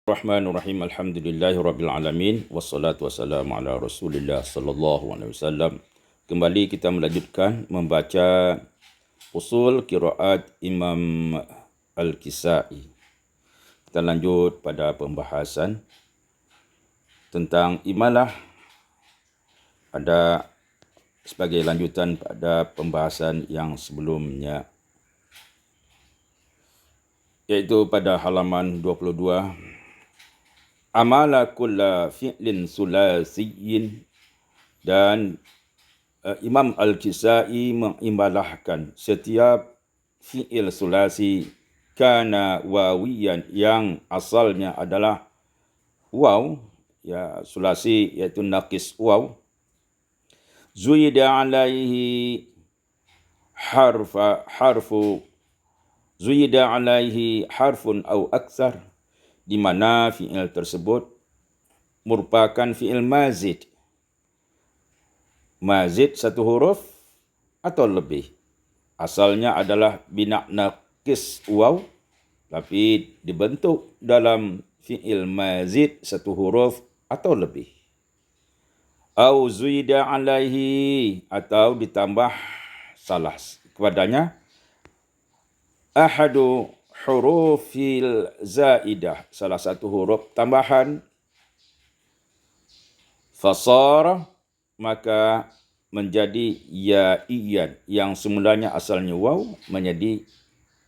Bismillahirrahmanirrahim. Alhamdulillahirabbil alamin wassalatu wassalamu ala Rasulillah sallallahu alaihi wasallam. Kembali kita melanjutkan membaca usul qiraat Imam Al-Kisai. Kita lanjut pada pembahasan tentang imalah. Ada sebagai lanjutan pada pembahasan yang sebelumnya, iaitu pada halaman 22. Amala kulla fi'lin sulasiyyin, dan Imam Al-Kisai mengimalahkan setiap fi'il sulasi kana wawiyan yang asalnya adalah waw, ya sulasi iaitu naqis waw, zuyida alaihi zuyida alaihi harfun au aksar, di mana fi'il tersebut merupakan fi'il mazid. Mazid satu huruf atau lebih. Asalnya adalah bina naqis waw, tapi dibentuk dalam fi'il mazid satu huruf atau lebih. Au zuida alaihi, atau ditambah salah kepadanya ahadu hurufil zaidah, salah satu huruf tambahan, fasara, maka menjadi ya'iyan, yang semulanya asalnya waw menjadi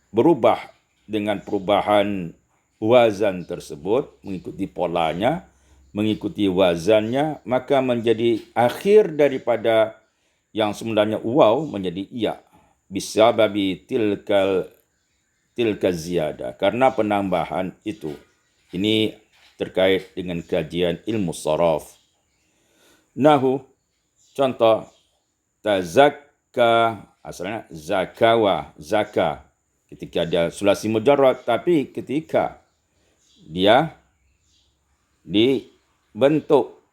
berubah dengan perubahan wazan tersebut, mengikuti polanya, mengikuti wazannya, maka menjadi akhir daripada yang semulanya waw menjadi ya, bisababi tilka ziyadah, karena penambahan itu. Ini terkait dengan kajian ilmu saraf. Nahu, contoh, tazakka, asalnya zakawa, zaka, ketika dia sulasi mujarrad, tapi ketika dia dibentuk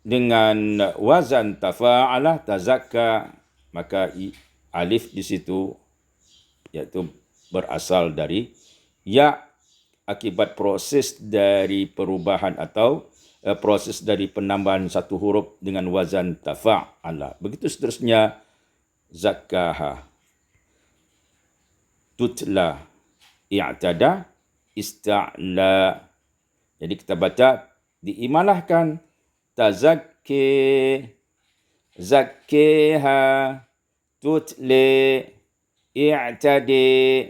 dengan wazan tafa'ala, tazakka, maka alif di situ yaitu berasal dari ya, akibat proses dari perubahan atau proses dari penambahan satu huruf dengan wazan tafa'ala. Begitu seterusnya, zakkaha, tutla, i'tada, ista'la. Jadi kita baca diimalahkan, tazakki, zakkiha, tutli, i'tadi,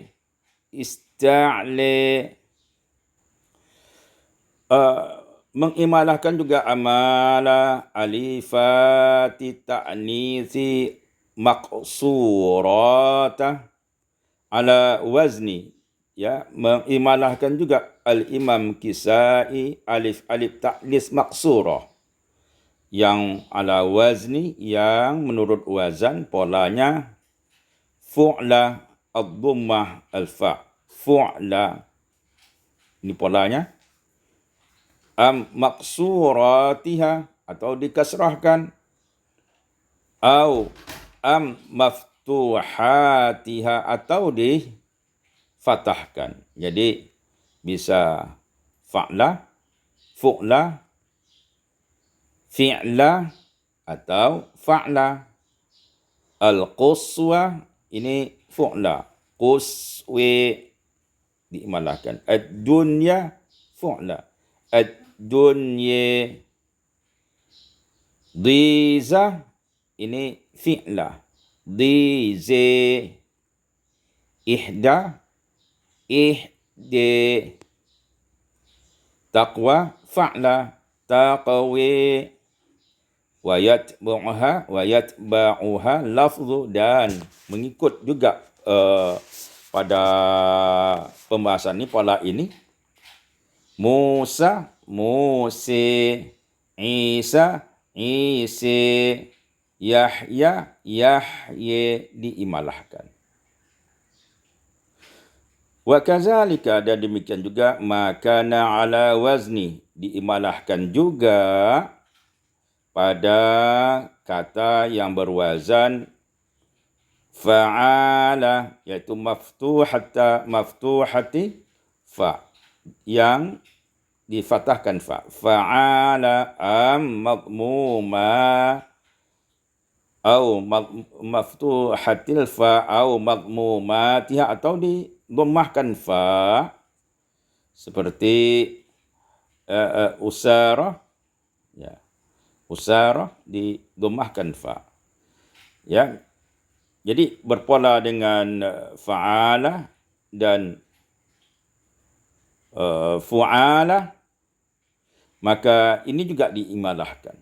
ista'li. Mengimalahkan juga amala alifati ta'nisi maqsurata ala wazni, ya, mengimalahkan juga al-Imam Kisai alif ta'nis maqsurah yang ala wazni, yang menurut wazan polanya fu'la ad-dhammah al-fa', fu'la, ini polanya. Maqsuratiha, atau dikasrahkan, au maftuhatiha, atau difatahkan. Jadi bisa fa'la, fu'la, fi'la, atau fa'la. Al-quswa, ini fu'la, quswi, diimalahkan. Ad-dunya, fu'la, ad-dunya. Diza, ini fi'la, dizi. Ihda, ihdi. Taqwa, fa'la, taqwi. Wayatba'uha lafzu, dan mengikut juga pada pembahasan ini, pola ini. Musa, Musi, Isa, Isi, Yahya, Yahye, diimalahkan. Wa kazalika, dan demikian juga makana ala wazni, diimalahkan juga pada kata yang berwazan fa'ala, yaitu maftuhati fa, yang difatahkan fa. Fa'ala madmuma au maftuhatil fa au madmumatiha, atau didomahkan fa seperti usara, ya. Usara didomahkan fa. Ya. Jadi berpola dengan fa'ala dan fu'ala, maka ini juga diimalahkan.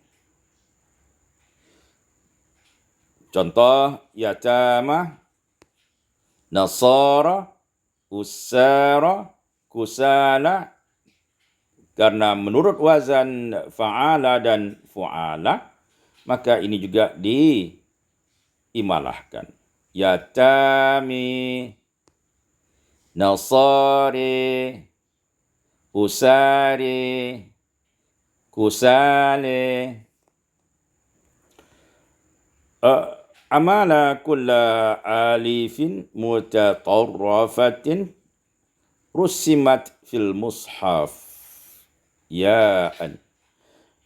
Contoh yatama, nasara, usara, kusala. Karena menurut wazan fa'ala dan fu'ala, maka ini juga diimalahkan. Yatami, nasari, usari, kusale. Amala kulla alifin mutatarrafatin rusimat fil mushaf ya'an.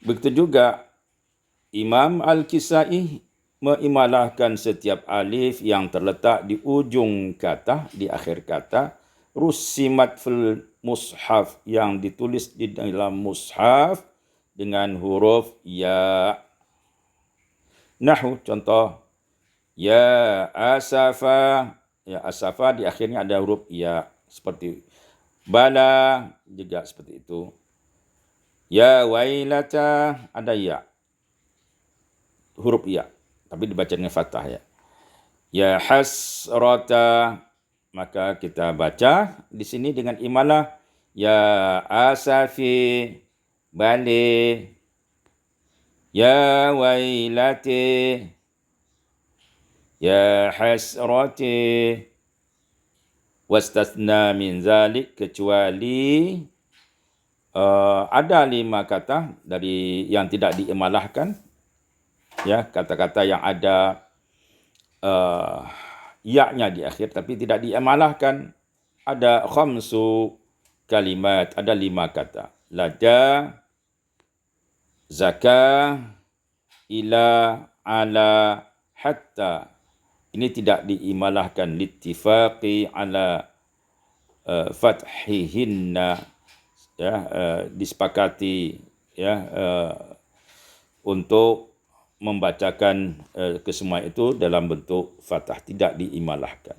Begitu juga Imam Al-Kisai mengimalahkan setiap alif yang terletak di ujung kata, di akhir kata, rusimat fil mushaf, yang ditulis di dalam mushaf dengan huruf ya. Nahu, contoh ya asafa, ya asafa di akhirnya ada huruf ya, seperti bala juga seperti itu. Ya wailata ada ya, huruf ya, tapi dibaca dengan fathah ya. Ya hasrata, maka kita baca di sini dengan imalah ya asafi bali. Ya wailati, ya hasrati. Wastathna min zalik, kecuali ada 5 kata dari yang tidak diimalahkan, ya, kata-kata yang ada ya-nya di akhir tapi tidak diimalahkan. Ada khamsu kalimat, ada 5 kata. Lada, zaka, ila, ala, hatta. Ini tidak diimalahkan, littifaqi ala fathihinna, ya, disepakati, ya, untuk membacakan kesemua itu dalam bentuk fathah, tidak diimalahkan.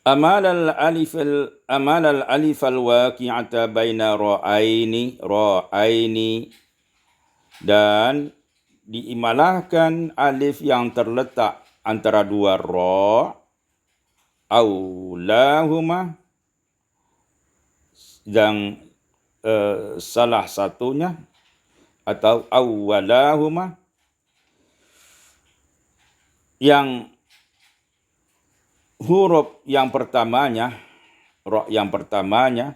Amal al-alif al-waqi'ata baina ra'aini, dan diimalahkan alif yang terletak antara 2 ra, aulahuma, yang salah satunya, atau awwalahuma, yang huruf yang pertamanya, ra yang pertamanya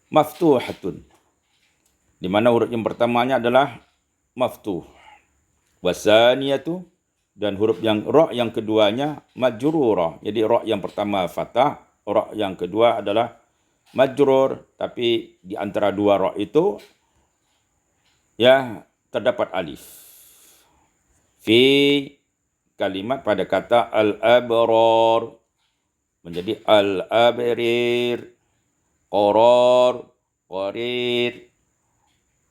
maftuhatun, di mana huruf yang pertamanya adalah maftuh. Wasaniyatu, dan huruf yang ra yang keduanya majrurah. Jadi ra yang pertama fathah, ra yang kedua adalah majrur, tapi di antara 2 ra itu, ya, terdapat alif. Fi kalimat, pada kata al-abrar menjadi al-abrir, qarar, qarir,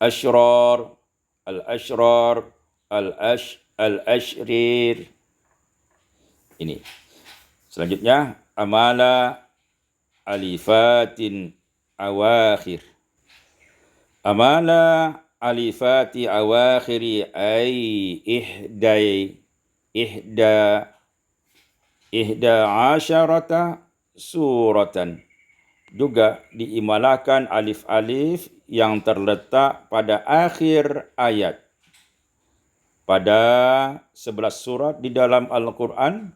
ashrar, al-ashrar, al-ashrir. Ini. Selanjutnya amala alifatin awakhir. Amala alifati awakhiri ay ihda asyarata suratan. Juga diimalahkan alif-alif yang terletak pada akhir ayat pada 11 surat di dalam Al-Quran,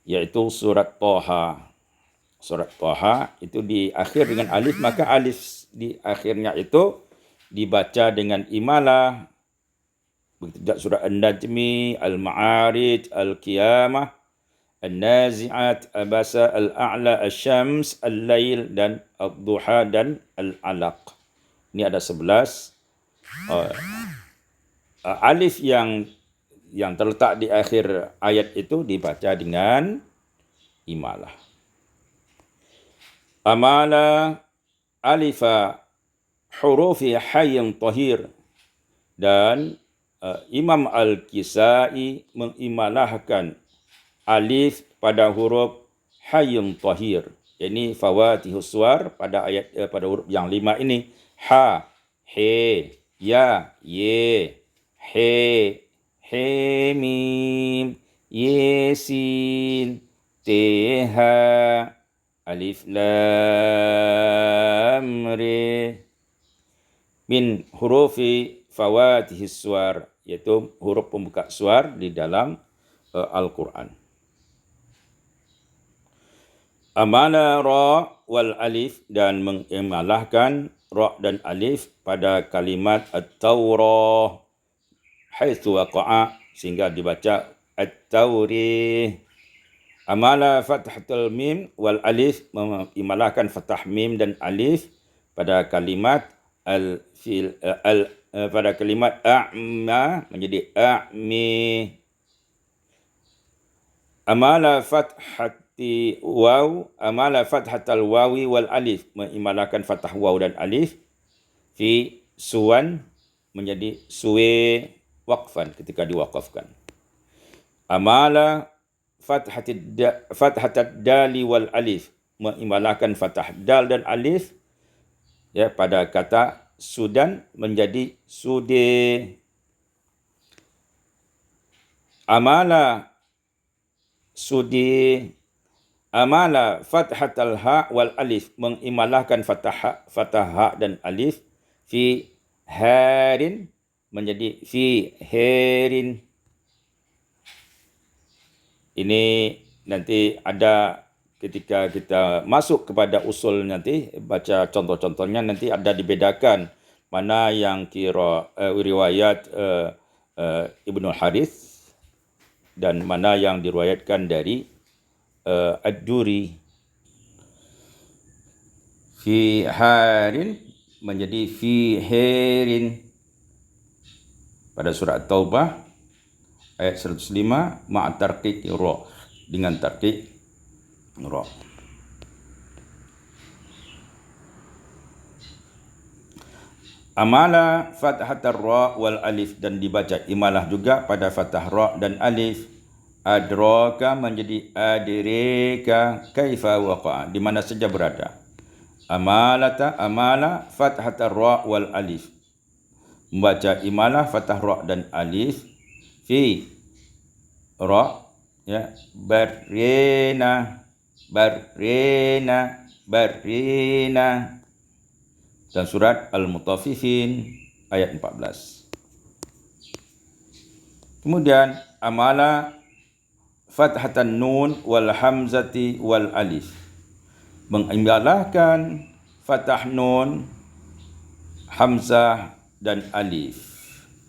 yaitu surat Thaha. Surat Thaha itu di akhir dengan alif, maka alif di akhirnya itu dibaca dengan imalah. Begitu juga surat An-Najmi, Al-Ma'arij, Al-Qiyamah, An-Nazi'at, Abasa, Al-A'la, Asy-Syams, Al-Lail dan Ad-Duha dan Al-Alaq. Ini ada 11 alif yang terletak di akhir ayat itu dibaca dengan imalah. Amala alifa hurufi hayyin tahir, dan Imam Al-Kisai mengimalahkan alif pada huruf hayyun tahir, yakni fawatihus suwar pada ayat pada huruf yang 5 ini, ha, he, ya, ye, he, he mim, ye sin, te ha, alif lam re, min hurufi fawatihis suwar, yaitu huruf pembuka suar di dalam Al-Quran. Amala ra wal alif, dan mengimalahkan ra dan alif pada kalimat at-taurah haitsu waqa'a, sehingga dibaca at-taurih. Amala fathatul mim wal alif, mengimalahkan fathah mim dan alif pada kalimat pada kalimat a'ma menjadi a'mi. Amala fathati waw, amala fathatal wawi wal alif, mengimalahkan fathah waw dan alif fi suwan menjadi suwe waqfan, ketika diwaqafkan. Amala fathatad dali wal alif, mengimalahkan fathah dal dan alif ya pada kata sudan menjadi sude. Amala sudi, amala fathatal ha wal alif, mengimalahkan fathah ha dan alif fi harin menjadi fi herin. Ini nanti ada ketika kita masuk kepada usul, nanti baca contoh-contohnya, nanti ada dibedakan mana yang kira riwayat Ibnu Harith dan mana yang diriwayatkan dari Ad-Duri. Fi harin menjadi fi herin pada surat Taubah ayat 105 ma'tarqiq ra, dengan tarqiq ra. Amala fathatar ra wal alif, dan dibaca imalah juga pada fathah ra dan alif. Adraka menjadi adireka, kaifa waqa'a, di mana saja berada. Amala fathatar ra wal alif, membaca imalah fathah ra dan alif fi ra ya, barina dan surat Al-Mutaffifin ayat 14. Kemudian amala fathatan nun wal hamzati wal alif, mengimalahkan fathah nun, hamzah dan alif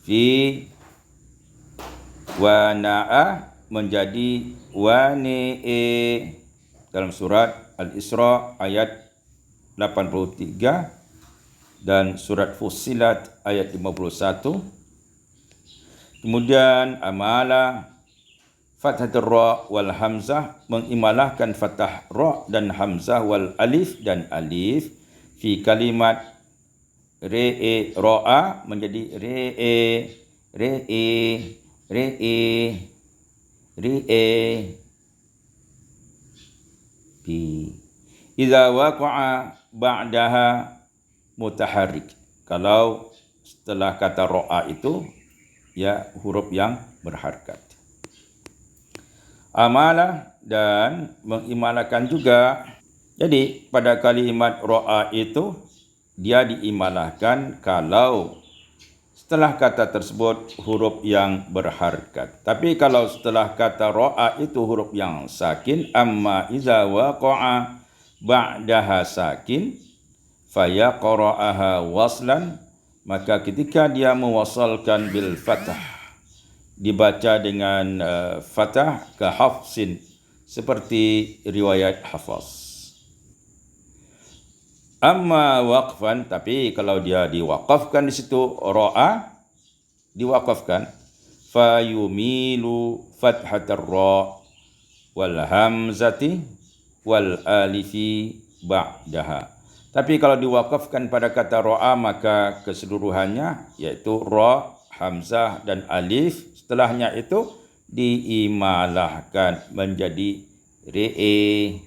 fi wana'a menjadi wani'e dalam surat Al-Isra ayat 83 dan surat Fussilat ayat 51. Kemudian amala fathatul ra wal hamzah, mengimalahkan fathah ra dan hamzah wal alif dan alif fi kalimat re'e, ra'a menjadi re'e bi idza waqa'a ba'daha mutaharrik, kalau setelah kata ra'a itu ya huruf yang berharakat. Amalah, dan mengimalahkan juga, jadi pada kalimat ra'a itu dia diimalahkan kalau setelah kata tersebut huruf yang berharakat. Tapi kalau setelah kata ra'a itu huruf yang sakin, amma iza waqa'a ba'daha sakin fayaqra'aha waslan, maka ketika dia mewasalkan bil fathah, dibaca dengan fathah, ke Hafsin seperti riwayat Hafaz. Amma waqfan, tapi kalau dia diwaqafkan di situ, ra'a diwaqafkan, fayumilu fathatar ra wal hamzati wal alifi ba'daha. Tapi kalau diwaqafkan pada kata ra'a, maka keseluruhannya yaitu ra, hamzah dan alif, setelahnya itu diimalahkan menjadi re'e.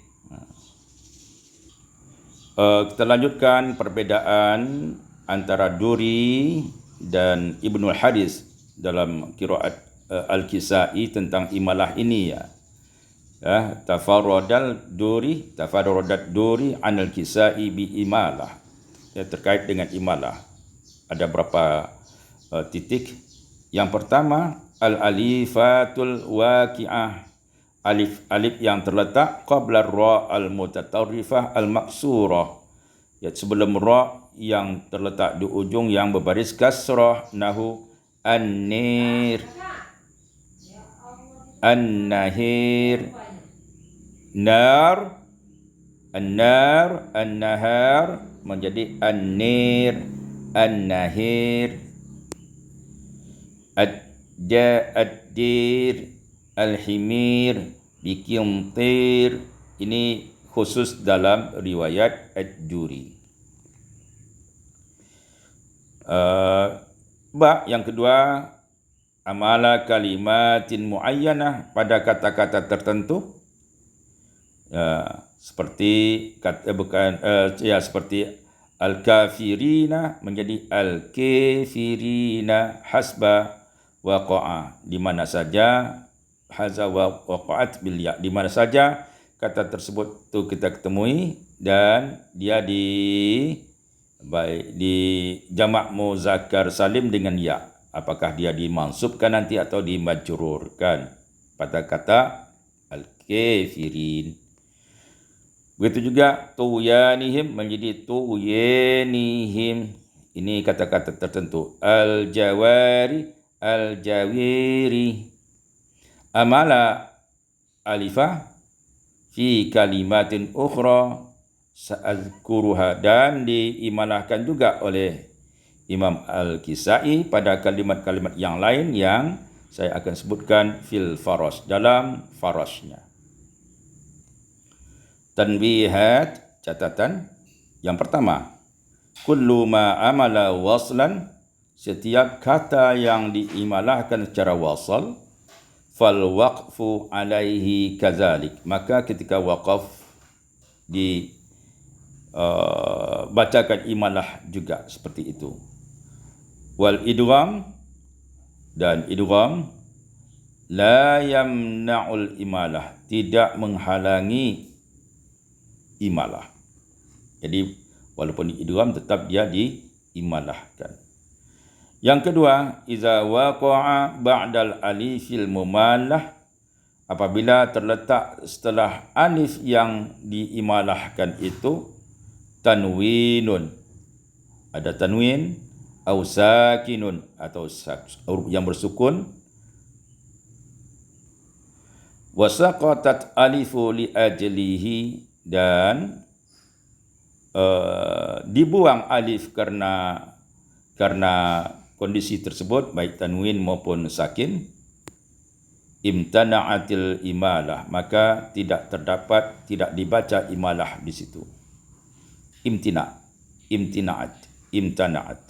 Kita lanjutkan perbezaan antara Duri dan Ibnul Hadis dalam qiraat Al-Kisai tentang imalah ini ya. Tafarradat Duri an Al-Kisai bi imalah. Ya, terkait dengan imalah. Ada berapa titik. Yang pertama, al-alifatul waqi'ah. Alif yang terletak qabla ra al-mutatarrifah al-maksurah, iaitu sebelum ra yang terletak di ujung yang berbaris kasrah, nahu an-nir, an-nahir, nar, an-nar, an-nahar menjadi an-nir, an-nahir, ad-dir, al-himir, bikintir. Ini khusus dalam riwayat Ad-Duri. Yang kedua, amala kalimatin muayyanah, pada kata-kata tertentu. Seperti seperti al-kafirina menjadi al-kafirina hasba waqa'a, di mana saja haza waqa'at bil ya, di mana saja kata tersebut tu kita ketemui dan dia di jamak muzakkar salim dengan ya, apakah dia dimansubkan nanti atau dimajrurkan pada kata al-kafirin. Begitu juga tuyanihim menjadi tuyanihim, ini kata-kata tertentu. Al-jawari, al-jawiri. Amala alifah fi kalimatin ukhra sa'azkuruha, dan diimalahkan juga oleh Imam Al-Kisai pada kalimat-kalimat yang lain yang saya akan sebutkan fil faras, dalam farasnya. Tanbihat, catatan. Yang pertama, kullu ma amala waslan, setiap kata yang diimalahkan secara wasal, fal waqfu alaihi kazalik, maka ketika waqaf bacakan imalah juga seperti itu. Wal idgham, dan idgham la yamna'ul imalah, tidak menghalangi imalah. Jadi walaupun idgham tetap dia diimalahkan. Yang kedua, iza waqa'a ba'dal alifil mumallah, apabila terletak setelah alif yang diimalahkan itu tanwinun, ada tanwin, au sakinun, atau huruf yang bersukun, wasaqatat alifu li ajlihi, dan dibuang alif karena kondisi tersebut, baik tanwin maupun sakin, imtana'atil imalah, maka tidak dibaca imalah di situ. Imtina'at.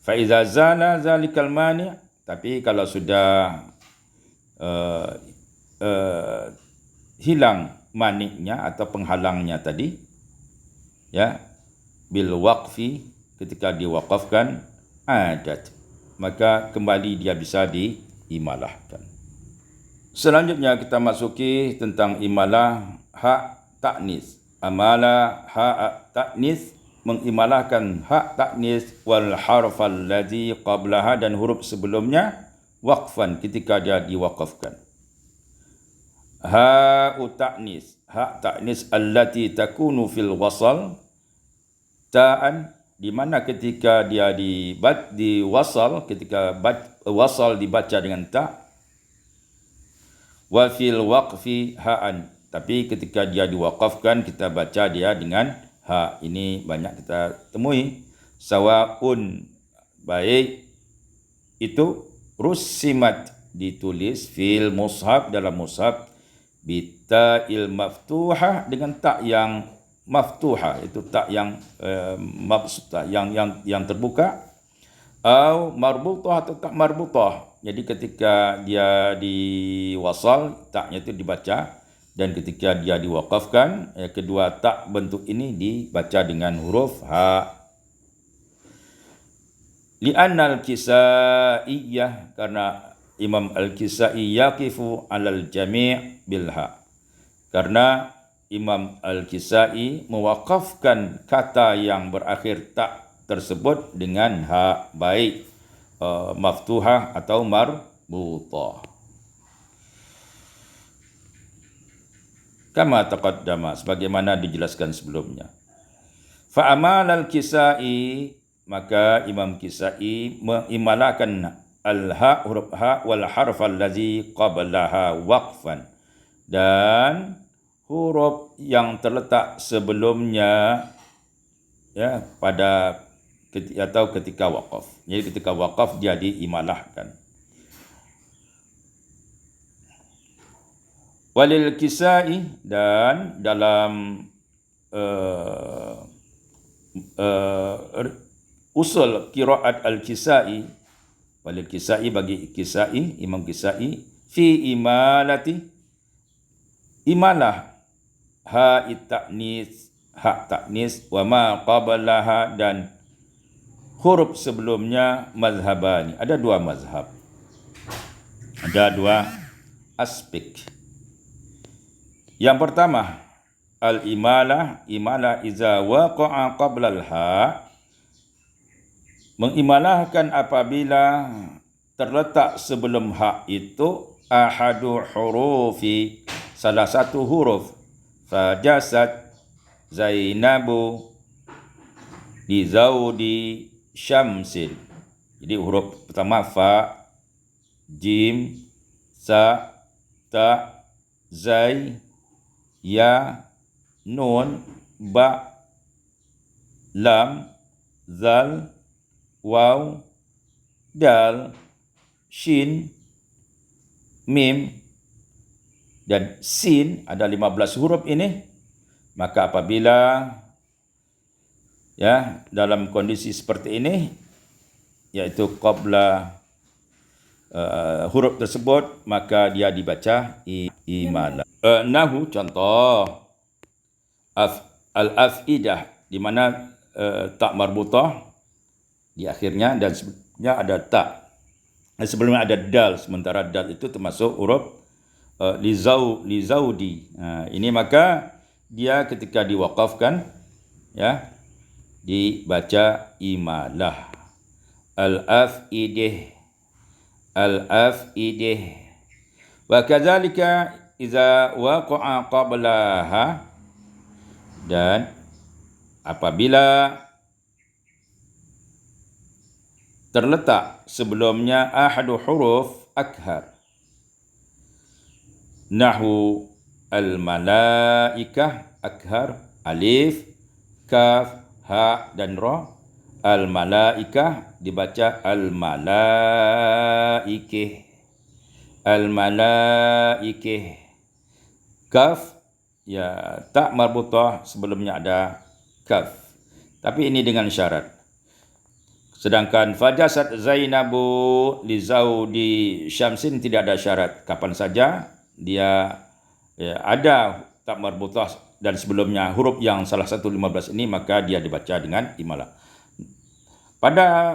Fa iza zala zalikal mani', tapi kalau sudah hilang maniknya atau penghalangnya tadi, ya, bil waqfi, ketika diwaqafkan, adat, maka kembali dia bisa diimalahkan. Selanjutnya kita masuki tentang imalah hak ta'nis. Amala hak ta'nis, mengimalahkan hak ta'nis wal harfal ladzi qablaha, dan huruf sebelumnya, waqfan, ketika dia diwaqafkan. Hak ta'nis allati takunu fil wasal ta'an, di mana ketika dia di wasal, ketika wasal dibaca dengan ta, Wa fil waqfi ha'an. Tapi ketika dia diwakafkan, kita baca dia dengan ha. Ini banyak kita temui. Sawaun, baik itu rusimat, ditulis fil mushaf, dalam mushaf, bita'il maftuhah, dengan tak yang maftuhah, itu tak yang mabsutah, yang terbuka, atau marbutah atau tak marbutah. Jadi ketika dia diwasal, taknya itu dibaca, dan ketika dia diwakafkan, kedua tak bentuk ini dibaca dengan huruf ha. Li'anna al-Kisaiyyah, karena Imam Al-Kisai yaqifu 'alal jami' bil ha. Karena Imam Al-Kisai mewakafkan kata yang berakhir tak tersebut dengan ha, baik maftuhah atau marbutah. Kama taqaddama, sebagaimana dijelaskan sebelumnya. Fa amal al-Kisai, maka Imam Kisai mengimalakan al-ha, huruf ha, wal harf allazi qablaha waqfan, dan huruf yang terletak sebelumnya, ya, pada atau ketika waqaf. Jadi ketika waqaf dia diimalahkan. Walil Kisai, dan dalam usul qiraat al-Kisai, walil Kisai, bagi Kisai, Imam Kisai, fi imalati, imalah ha ta'nis, hak ta'nis, wa ma qablaha, dan huruf sebelumnya, mazhabani, ada dua mazhab, ada dua aspek. Yang pertama, al-imalah, imalah iza waqa'a qabla al-ha, mengimalahkan apabila terletak sebelum ha itu ahadu hurufi, salah satu huruf, fajasat Zainabu di zaudi syamsin. Jadi huruf pertama fa, jim, sa, ta, zai, ya, nun, ba, lam, zal, waw, dal, shin, mim, dan sin. Ada 15 huruf ini. Maka apabila, ya, dalam kondisi seperti ini, yaitu qabla huruf tersebut, maka dia dibaca imalah. Nahu, contoh al-afidah, di mana tak marbutah di akhirnya, dan sebelumnya ada tak, sebelumnya ada dal, sementara dal itu termasuk huruf lizaudi. Ini maka dia ketika diwakafkan, ya, dibaca imalah. Al-afidih, al-afidih. Wa kadzalika iza waqa'a qablaha, dan apabila terletak sebelumnya ahadu huruf akhar, nahu al-malaikah, akhar, alif, kaf, ha, dan ra. Al-malaikah dibaca al-malaikih, al-malaikih. Kaf, ya, tak marbutah, sebelumnya ada kaf, tapi ini dengan syarat. Sedangkan fajasat Zainabu li zaudi syamsin tidak ada syarat. Kapan saja dia, ya, ada tak marbutah dan sebelumnya huruf yang salah satu 15 ini, maka dia dibaca dengan imalah. Pada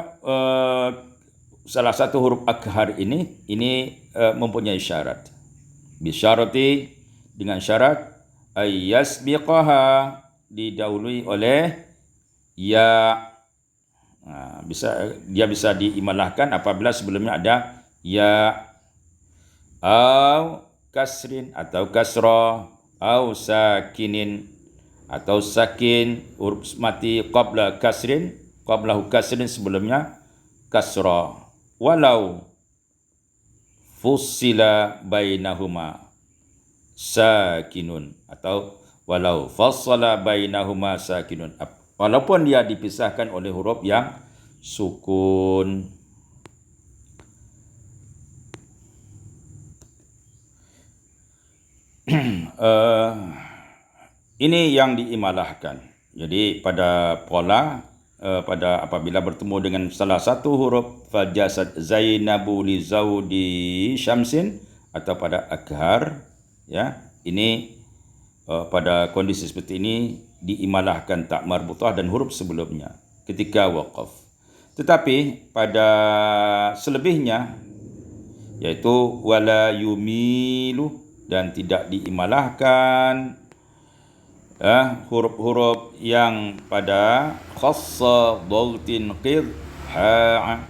salah satu huruf akhar ini mempunyai syarat. Bisyarati, dengan syarat ayyasbiqaha, didahului oleh ya. Dia bisa diimalahkan apabila sebelumnya ada ya, au kasrin atau kasra, au sakinin atau sakin, huruf mati qabla kasrin, qablahu kasrin, sebelumnya kasra, walau fussila bainahuma, sakinun, atau walau fassala bainahuma sakinun, walaupun dia dipisahkan oleh huruf yang sukun. Ini yang diimalahkan. Jadi pada pola pada apabila bertemu dengan salah satu huruf fajasat Zainabu li zaudi Syamsin, atau pada akhar, ya, ini pada kondisi seperti ini diimalahkan tak marbutah dan huruf sebelumnya ketika waqaf. Tetapi pada selebihnya, yaitu wala yumilu, dan tidak diimalahkan huruf-huruf yang pada khassa dhaltin qid ha,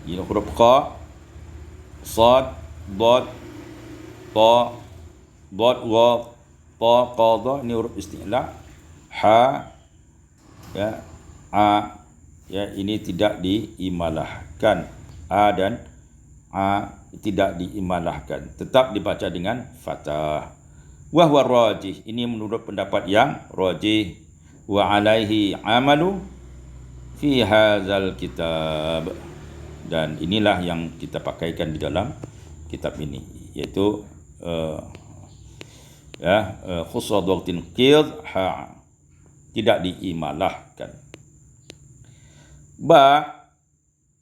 ini huruf qa, sad, dad, ta, dad, wa, ta, qadha, ini huruf isti'la, ha, ya, a, ya, ini tidak diimalahkan. A dan a tidak diimalahkan, tetap dibaca dengan fathah. Wa huwa rajih, ini menurut pendapat yang rajih. Wa alaihi amalu fi hadzal kitab, dan inilah yang kita pakaikan di dalam kitab ini, yaitu khusus waqtin qid ha, tidak diimalahkan. Ba,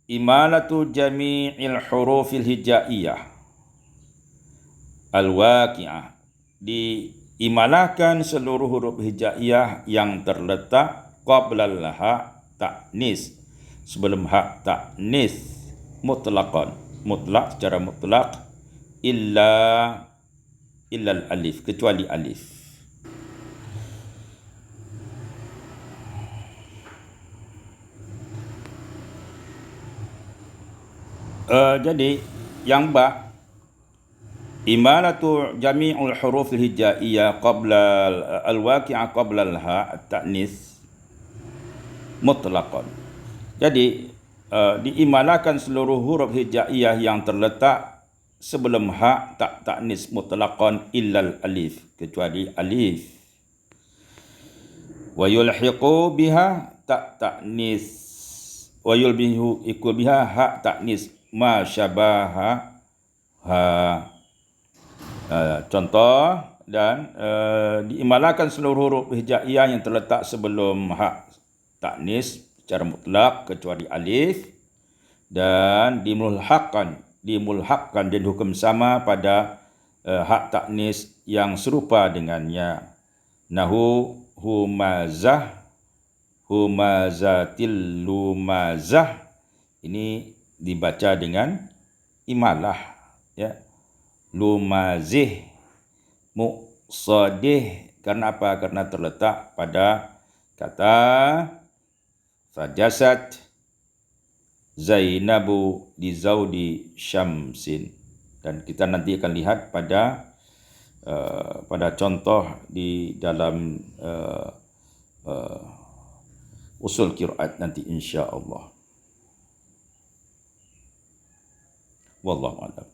imalatu jami'il hurufil hijaiyah al-waqi'ah, diimalahkan seluruh huruf hijaiyah yang terletak qablal ha ta'nis, sebelum ha ta'nis, mutlaqan, mutlak, secara mutlak, illa alif, kecuali alif. Jadi yang ba, imalatu jami'ul huruf hijaiyah qabla al-waqi'ah qabla al-ha at-ta'nis mutlaqan. Jadi diimalahkan seluruh huruf hijaiyah yang terletak sebelum ha ta'nis mutlaqan illal alif, kecuali alif. Wa yulhiqu biha ta'nis, wa yulbihu ikul biha ha ta'nis ma syabaha ha. Contoh, dan diimalahkan seluruh huruf hijaiyah yang terletak sebelum ha ta'nis secara mutlak kecuali alif, dan dimulhaqkan dan hukum sama pada ha ta'nis yang serupa dengannya. Nahu humazah, humazatil lumazah, ini dibaca dengan imalah, ya. Lumazih, muqsadih, karena apa? Karena terletak pada kata fajasat Zainabu di zaudi Syamsin, dan kita nanti akan lihat pada contoh di dalam usul qiraat nanti insya-Allah. Wallahu a'lam.